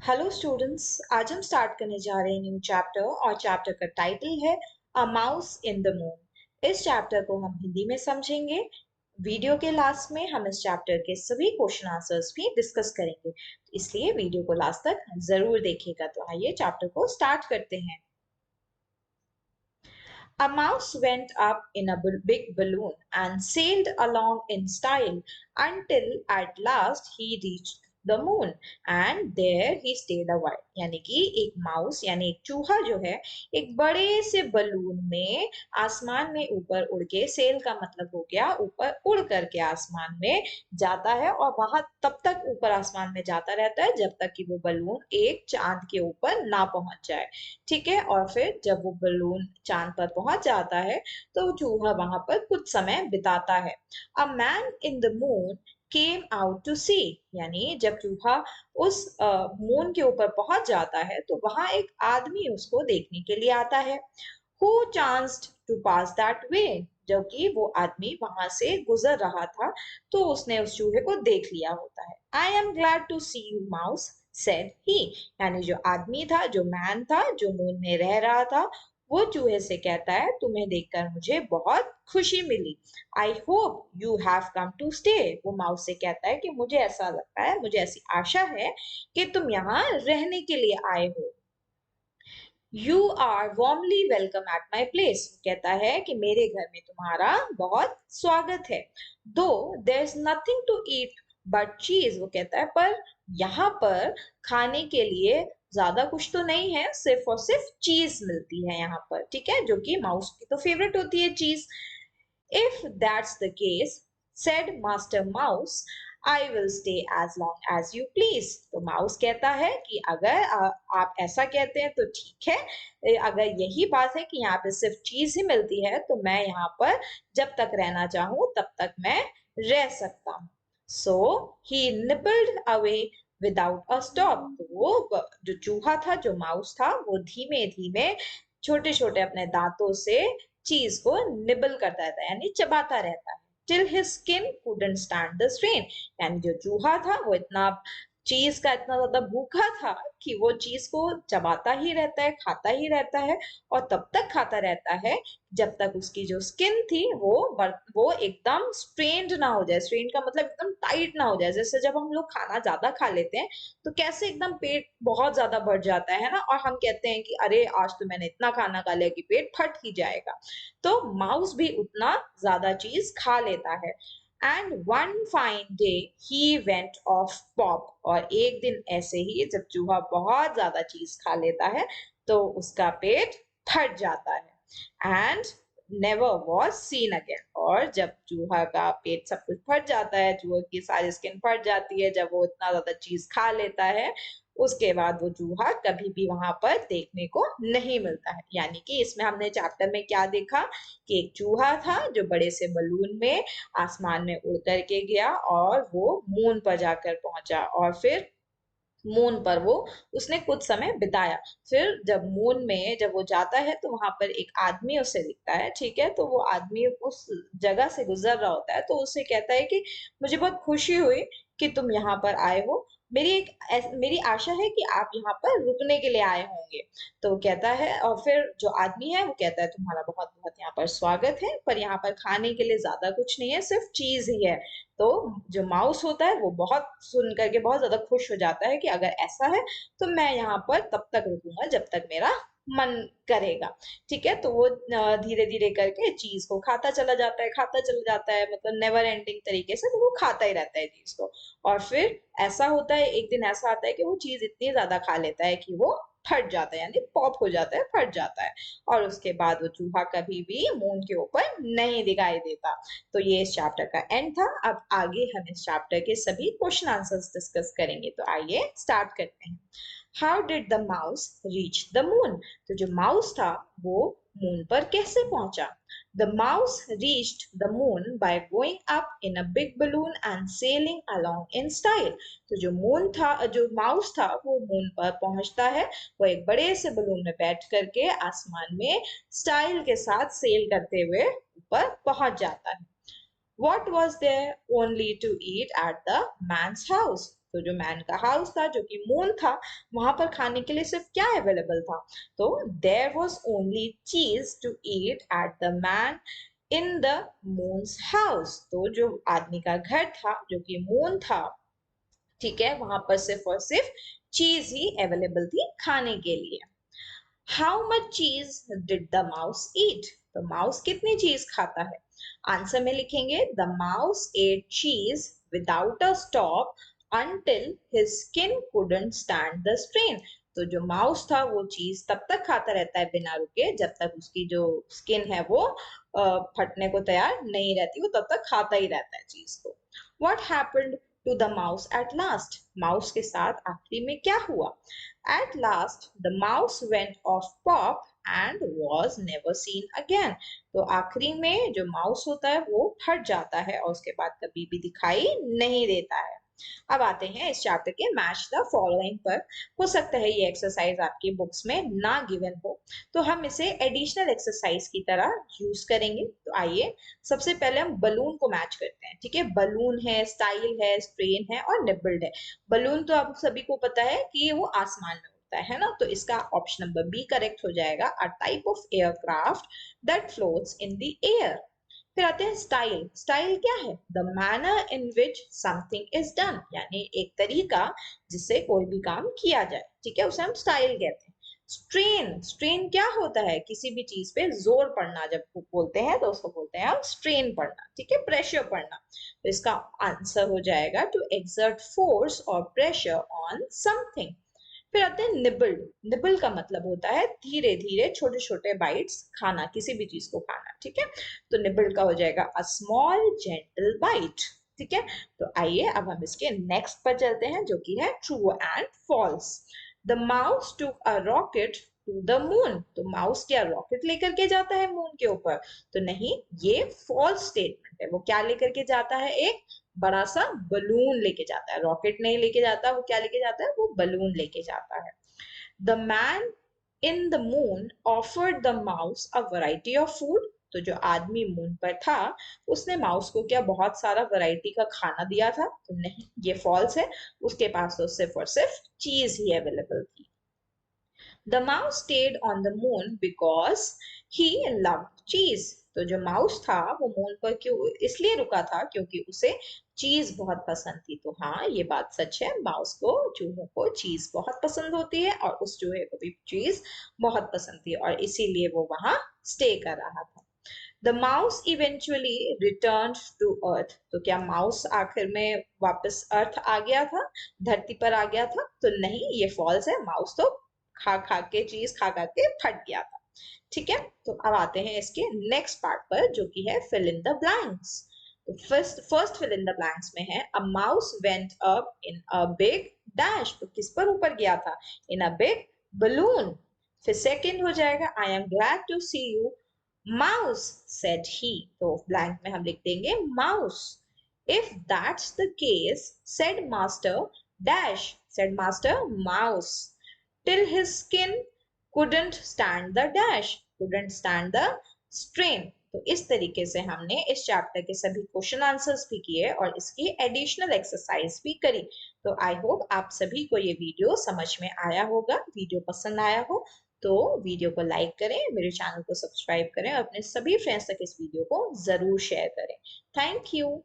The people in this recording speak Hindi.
हेलो स्टूडेंट्स, आज हम स्टार्ट करने जा रहे हैं न्यू चैप्टर और चैप्टर का टाइटल है a mouse in the moon. इस चैप्टर को हम हिंदी में समझेंगे। वीडियो के लास्ट में हम इस चैप्टर के सभी क्वेश्चन आंसर्स भी डिस्कस करेंगे, इसलिए वीडियो को लास्ट तक जरूर देखिएगा। तो आइए चैप्टर को स्टार्ट करते हैं। A mouse went up in a big balloon and sailed along in style until at last he reached the moon and there he stayed a while। यानी कि एक माउस यानी एक चूहा जो है एक बड़े से बलून में आसमान में ऊपर उड़ के, सेल का मतलब हो गया ऊपर उड़ करके आसमान में जाता है और वहां तब तक ऊपर आसमान में जाता रहता है जब तक कि वो बलून एक चांद के ऊपर ना पहुंच जाए। ठीक है, और फिर जब वो बलून चांद पर पहुंच जाता है तो चूहा वहां पर कुछ समय बिताता है। A man in the moon came out to see. यानी जब चूहा उस मून के ऊपर पहुंच जाता है तो वहां एक आदमी उसको देखने के लिए आता है। Who chanced to pass that way. जब कि वो आदमी वहां से गुजर रहा था तो उसने उस चूहे को देख लिया होता है। I am glad to see you mouse said he. यानी जो आदमी था, जो मैन था, जो मून में रह रहा था, वो चूहे से कहता है तुम्हें देखकर मुझे बहुत खुशी मिली। I hope you have come to stay. वो माउस से कहता है कि मुझे ऐसा लगता है, मुझे ऐसी आशा है कि तुम यहाँ रहने के लिए आए हो। You are warmly welcome at my place. कहता है कि मेरे घर में तुम्हारा बहुत स्वागत है। दो there is nothing to eat but cheese. वो कहता है पर यहाँ पर खाने के लिए ज्यादा कुछ तो नहीं है, सिर्फ और सिर्फ चीज मिलती है यहाँ पर। ठीक है, जो कि माउस की तो फेवरेट होती है चीज। If that's the case, said Master Mouse, I will stay as long as you please। तो माउस कहता है कि अगर आप ऐसा कहते हैं तो ठीक है। अगर यही बात है कि यहाँ पे सिर्फ चीज ही मिलती है तो मैं यहाँ पर जब तक रहना चाहूं तब तक मैं रह सकता हूँ। सो ही निपल्ड अवे विदाउट अ स्टॉप। तो वो जो चूहा था, जो माउस था, वो धीमे धीमे छोटे छोटे अपने दांतों से चीज को निबल करता रहता है यानी चबाता रहता है। Till his skin couldn't stand the strain. यानी जो चूहा था वो इतना चीज का इतना ज्यादा भूखा था कि वो चीज को चबाता ही रहता है, खाता ही रहता है और तब तक खाता रहता है जब तक उसकी जो स्किन थी वो एकदम स्ट्रेन्ड ना हो जाए। स्ट्रेन का मतलब एकदम टाइट ना हो जाए। जैसे जब हम लोग खाना ज्यादा खा लेते हैं तो कैसे एकदम पेट बहुत ज्यादा भर जाता है ना, और हम कहते हैं कि अरे आज तो मैंने इतना खाना खा लिया कि पेट फट ही जाएगा। तो माउस भी उतना ज्यादा चीज खा लेता है। And one fine day he went of pop. और एक दिन ऐसे ही जब चूहा बहुत ज्यादा चीज खा लेता है तो उसका पेट फट जाता है। And never was seen again. और जब चूहा का पेट सब कुछ फट जाता है, चूहे की सारी स्किन फट जाती है जब वो इतना ज्यादा चीज खा लेता है, उसके बाद वो चूहा कभी भी वहां पर देखने को नहीं मिलता है। यानी कि इसमें हमने चैप्टर में क्या देखा कि एक चूहा था जो बड़े से बलून में आसमान में उड़ करके गया और वो मून पर जाकर पहुंचा और फिर मून पर वो उसने कुछ समय बिताया। फिर जब मून में जब वो जाता है तो वहां पर एक आदमी उसे दिखता है। ठीक है, तो वो आदमी उस जगह से गुजर रहा होता है तो उसे कहता है कि मुझे बहुत खुशी हुई कि तुम यहाँ पर आए हो। मेरी आशा है कि आप यहाँ पर रुकने के लिए आए होंगे। तो वो कहता है, और फिर जो आदमी है वो कहता है तुम्हारा बहुत बहुत यहाँ पर स्वागत है, पर यहाँ पर खाने के लिए ज्यादा कुछ नहीं है, सिर्फ चीज ही है। तो जो माउस होता है वो बहुत सुन करके बहुत ज्यादा खुश हो जाता है कि अगर ऐसा है तो मैं यहाँ पर तब तक रुकूंगा जब तक मेरा मन करेगा। ठीक है, तो वो धीरे धीरे करके चीज को खाता चला जाता है, खाता चला जाता है, मतलब नेवर एंडिंग तरीके से तो वो खाता ही रहता है चीज को। और फिर ऐसा होता है, एक दिन ऐसा आता है कि वो चीज इतनी ज्यादा खा लेता है कि वो फट जाता है यानी पॉप हो जाता है, फट जाता है। और उसके बाद वो चूहा कभी भी मून के ऊपर नहीं दिखाई देता। तो ये इस चैप्टर का एंड था। अब आगे हम इस चैप्टर के सभी क्वेश्चन आंसर्स डिस्कस करेंगे। तो आइए स्टार्ट करते हैं। How did the mouse reach the moon. तो जो माउस था वो मून पर कैसे पहुंचा। The mouse reached the moon by going up in a big balloon and selling along in style. तो जो मून था, जो माउस था, वो मून पर पहुंचता है, वो एक बड़े से बलून में बैठ करके आसमान में स्टाइल के साथ सेल करते हुए ऊपर पहुंच जाता है। What was there only to eat at the man's house? तो जो मैन का हाउस था जो कि मून था, वहां पर खाने के लिए सिर्फ क्या अवेलेबल था? तो there was only cheese to eat at the man in the moon's house. तो जो आदमी का घर था जो कि मून था, ठीक है, वहां पर सिर्फ और सिर्फ चीज ही अवेलेबल थी खाने के लिए। हाउ मच चीज डिड द माउस ईट? तो माउस कितनी चीज खाता है? आंसर में लिखेंगे द माउस एट चीज without a stop until his skin couldn't stand the strain। तो जो माउस था वो चीज तब तक खाता रहता है बिना रुके जब तक उसकी जो स्किन है वो फटने को तैयार नहीं रहती, वो तब तक खाता ही रहता है चीज को। What happened to the mouse at last? Mouse के साथ आखिरी में क्या हुआ? At last the mouse went off pop and was never seen again। तो आखिरी में जो माउस होता है वो फट जाता है और उसके बाद कभी भी दिखाई नहीं देता है। अब आते हैं इस चैप्टर के मैच द फॉलोइंग पर। हो सकता है ये एक्सरसाइज आपकी बुक्स में ना गिवन हो, तो हम इसे एडिशनल एक्सरसाइज की तरह यूज करेंगे। तो आइए सबसे पहले हम बलून को मैच करते हैं। ठीक है, बलून है, स्टाइल है, स्ट्रेन है और निबल्ड है। बलून तो आप सभी को पता है कि वो आसमान में होता है ना, तो इसका ऑप्शन नंबर बी करेक्ट हो जाएगा, a type of aircraft that floats in the air. फिर आते हैं स्टाइल। स्टाइल क्या है? The manner in which something is done, यानी एक तरीका जिससे कोई भी काम किया जाए, ठीक है, उसे हम स्टाइल कहते हैं। स्ट्रेन, स्ट्रेन क्या होता है? किसी भी चीज पे जोर पड़ना जब बोलते हैं तो उसको बोलते हैं हम स्ट्रेन पड़ना, ठीक है, प्रेशर पड़ना। तो इसका आंसर हो जाएगा टू एक्सर्ट फोर्स और प्रेशर ऑन समथिंग। फिर आते हैं निबल्ड। निबल का मतलब होता है धीरे धीरे छोटे छोटे बाइट्स खाना, किसी भी चीज को खाना, ठीक है। तो निबल्ड का हो जाएगा अ स्मॉल जेंटल बाइट। ठीक है, तो आइए अब हम इसके नेक्स्ट पर चलते हैं जो कि है true and false. The mouse took a rocket to the moon. तो माउस क्या रॉकेट लेकर के जाता है मून के ऊपर? तो नहीं, ये फॉल्स स्टेटमेंट है। वो क्या लेकर के जाता है? एक बड़ा सा बलून लेके जाता है। रॉकेट नहीं लेके जाता, वो क्या लेके जाता है? वो बलून लेके जाता है। The man in the moon offered the mouse a variety of food. तो जो आदमी मून पर था उसने माउस को क्या बहुत सारा वैरायटी का खाना दिया था? तो नहीं, ये फॉल्स है। उसके पास तो सिर्फ और सिर्फ चीज ही अवेलेबल थी। The mouse stayed on the moon because he loved चीज। तो जो माउस था वो मून पर क्यों इसलिए रुका था? क्योंकि उसे चीज बहुत पसंद थी। तो हाँ, ये बात सच है, माउस को, चूहों को चीज बहुत पसंद होती है और उस चूहे को भी चीज बहुत पसंद थी और इसीलिए वो वहां स्टे कर रहा था। The mouse eventually return to earth. तो क्या माउस आखिर में वापस अर्थ आ गया था, धरती पर आ गया था? तो नहीं, ये फॉल्स है। माउस तो खा खा के, चीज खा खा के फट गया था। ठीक है, तो अब आते हैं इसके नेक्स्ट पार्ट पर जो कि है फिल इन द ब्लैंक्स। तो first first fill in the blanks में है a mouse went up in a big dash. तो किस पर ऊपर गया था? In a big balloon. फिर सेकंड हो जाएगा I am glad to see you mouse said he. तो ब्लैंक में हम लिख देंगे mouse. If that's the case said master dash, said master mouse till his skin couldn't stand the dash, couldn't stand the strain। तो इस तरीके से हमने इस चैप्टर के सभी क्वेश्चन आंसर्स भी किए और इसकी एडिशनल एक्सरसाइज भी करी। तो आई होप आप सभी को ये वीडियो समझ में आया होगा। वीडियो पसंद आया हो तो वीडियो को लाइक करें, मेरे चैनल को सब्सक्राइब करें और अपने सभी फ्रेंड्स तक इस वीडियो को जरूर शेयर करें। Thank you.